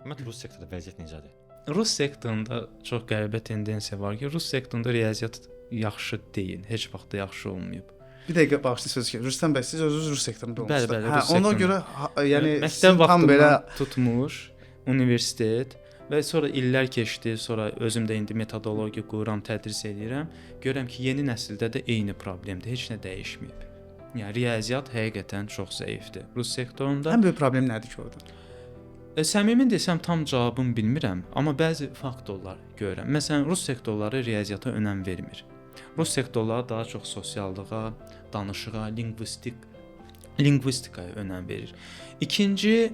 Ümumiyyətlə rus sektorda vəziyyət necədir? Rus sektorunda çox qəribə tendensiya var ki, Rus sektorunda riyaziyyat yaxşı deyil, heç vaxt da yaxşı olmayıb. Bir dəqiqə bağışlayın söz ki, Rüstəm bəy siz özünüz Rus sektorunda olmusunuz. Bəli, Hə, Rus ona sektorunda. görə yəni Məktəb tam belə vaxtından tutmuş universitet və sonra illər keçdi, sonra özüm də indi metodologiya qururam, tədris edirəm. Görürəm ki, yeni nəsildə də eyni problemdir, heç nə dəyişməyib. Yəni riyaziyyat həqiqətən çox zəifdir Rus sektorunda. ən böyük problem nədir ki orada? Səmimi desəm tam cavabını bilmirəm, amma bəzi faktorlar görürəm. Məsələn, Rus sektorları riyaziyyata önəm vermir. Rus sektorları daha çox sosiallığa, danışığa, lingvistikaya önəm verir. İkinci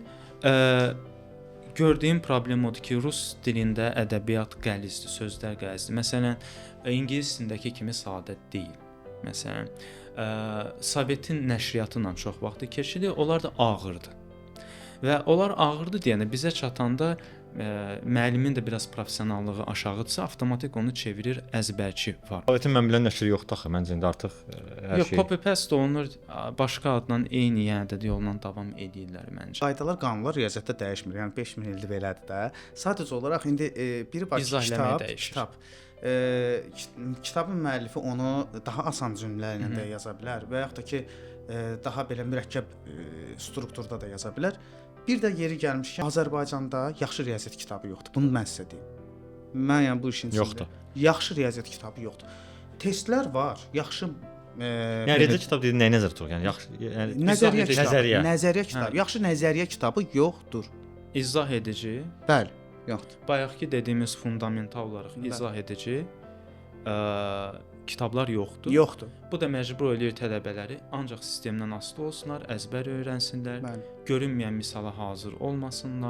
gördüyüm problem odur ki, Rus dilində ədəbiyyat qəlizdir, sözlər qəlizdir. Məsələn, ingilis dilindəki kimi sadə deyil. Məsələn, Sovetin nəşriyyatı ilə çox vaxtı keçilir, onlar da ağırdır. Və onlar ağırdır deyəndə bizə çatanda müəllimin də biraz professionallığı aşağıdırsa, avtomatik onu çevirir əzbərçi var. Sovetin mən bilən nəşri yoxdur axı. Məncə indi artıq hər Yox, şey. copy paste olunur, başqa adla eyni yəni yolla davam edirlər məncə. Qaydalar, qanunlar riyaziyyatda dəyişmir. Yəni 5000 ildir belədir də. Sadəcə olaraq indi biri var ki, İzah eləməyə dəyişir. Kitabın müəllifi onu daha asan cümlə ilə də yaza bilər və yaxud da ki, daha belə mürəkkəb strukturda da yaza bilər. Bir də yeri gəlmişkən Azərbaycanda yaxşı riyaziyyat kitabı yoxdur. Bunu mən sizə deyim. Mən yəni bu işin içində Yoxdur. yaxşı riyaziyyat kitabı yoxdur. Testlər var. Yaxşı Yəni riyaziyyat kitabı dediyin nəyə nəzərdə tutulur? Yəni yaxşı, yəni nəzəriyyə kitabı. Nəzəriyyə. Nəzəriyyə kitabı. Yaxşı nəzəriyyə kitabı yoxdur. İzah edici, Bəli, yoxdur. bayaqki dediyimiz fundamental olaraq izah edici kitablar yoxdur. Yoxdur. Bu da məcbur eləyir tələbələri ancaq sistemdən asılı olsunlar, əzbər öyrənsinlər, Bəli. görünməyən misala hazır olmasınlar.